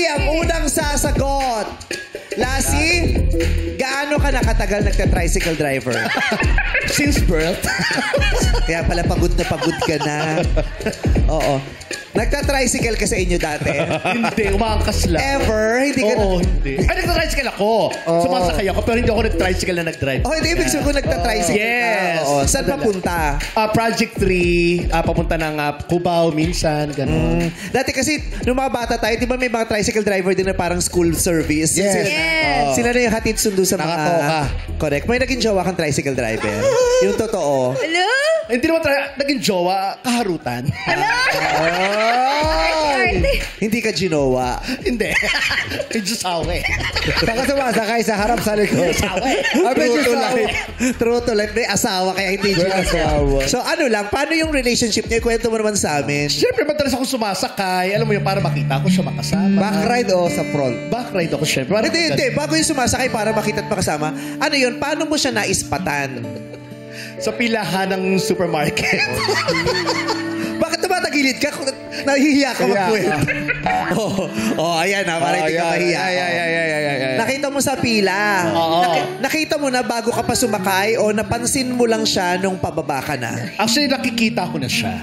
ang unang sasagot. Lassie, gaano ka nakatagal nagta-tricycle driver? Since birth. Kaya pala pagod ka na. Oo. Nagta-tricycle ka sa inyo dati? Hindi, umangkas lang. Ever? Hindi ka Oo, hindi. Ay, nagta-tricycle ako. Sumasakay ako, pero hindi ako nag-tricycle na nag-drive. Oh, hindi. Ibig sabihin ko nagta-tricycle Yes. ka. Oo. Saan papunta? Project 3, papunta ng Cubao, minsan, gano'n. Dati kasi, nung mga bata tayo, di ba may mga tricycle driver din na parang school service? Yes. Sila na yung hatid sundo sa mga... Nakatoka. Correct. May naging jowa kang tricycle driver. Yung totoo. Hello? Hindi naman naging jowa, kaharutan. Hello? Hindi ka ginowa. Hindi. Medyo sawe. Saka sumasakay sa harap sa likod. True to life. True to life. May asawa kaya hindi ginowa. So ano lang, paano yung relationship niyo? Kwento mo naman sa amin. Siyempre, madalas ako sumasakay. Alam mo yun, para makita ko siya makasama. Backride o sa front? Backride ako, siyempre. Hindi. Bago yung sumasakay para makita at makasama, ano yun, paano mo siya naispatan? Sa pilahan ng supermarket. Bakit tumatagilid ka? Nahihiya ka magkwento. Ayan na. Parang hindi ka mahiya. Nakita mo sa pila. Nakita mo na bago ka pa sumakay o napansin mo lang siya nung pababa ka na? Actually, nakikita ko na siya.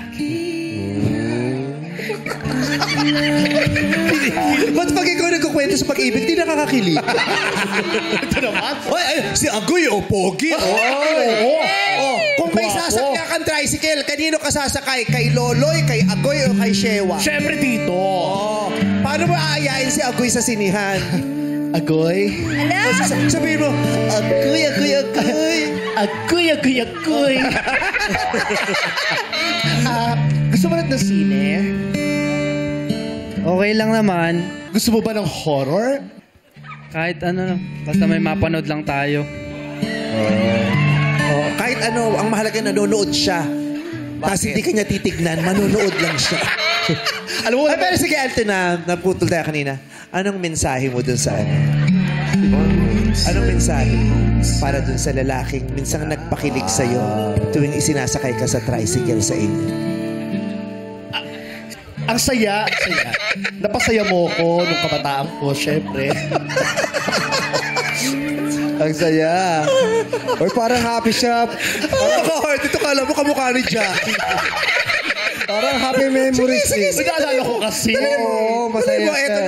Ba't pag ikaw nagkukwento sa pag-ibig, di nakakakilig? Ito naman. Si Agoy o Pogi. Kung may sasakyan kang tricycle, kanino ka sasakay? Kay Loloy, kay Agoy o kay Shewa? Siyempre dito. Paano mo aayain si Agoy sa sinihan? Agoy. Hello? Sabihin mo, Agoy. Agoy. Gusto mo na ng sine? Okay lang naman. Gusto mo ba ng horror? Kahit ano, basta may mapanood lang tayo. Kahit ano, ang mahalaga nanonood siya. Tapos hindi ka niya titignan, manonood lang siya. Alam mo, Pero sige, Alton, naputol tayo kanina. Anong mensahe mo dun sa ano? Anong mensahe para dun sa lalaking minsang nagpakilig sa'yo tuwing isinasakay ka sa tricycle sa inyo? ang saya. Napasaya mo ko nung kabataan ko, syempre. Ang saya. Or parang happy shop. Nakaka-heart. Ito kala mo kamukha ni Jackie. Parang happy memories. Sige. Naalala ko kasi. Oo, masaya ka.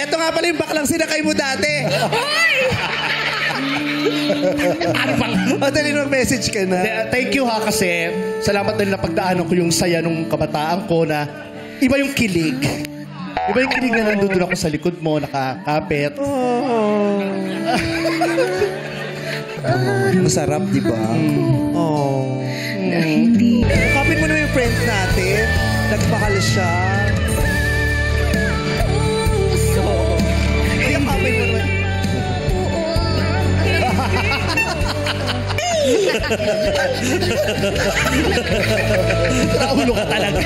Eto nga pala yung baklang sinakay mo dati. Ano pala? O, dali mag-message ka na. Thank you ha kasi salamat din na pagdaanan ko yung saya nung kabataan ko na iba yung kilig. Iba yung kilig na nandun ako sa likod mo, nakakapit. Masarap, di ba? Kapit mo naman yung friend natin. Nagpakal siya. Kaya kapit mo naman. Naulo ka talaga.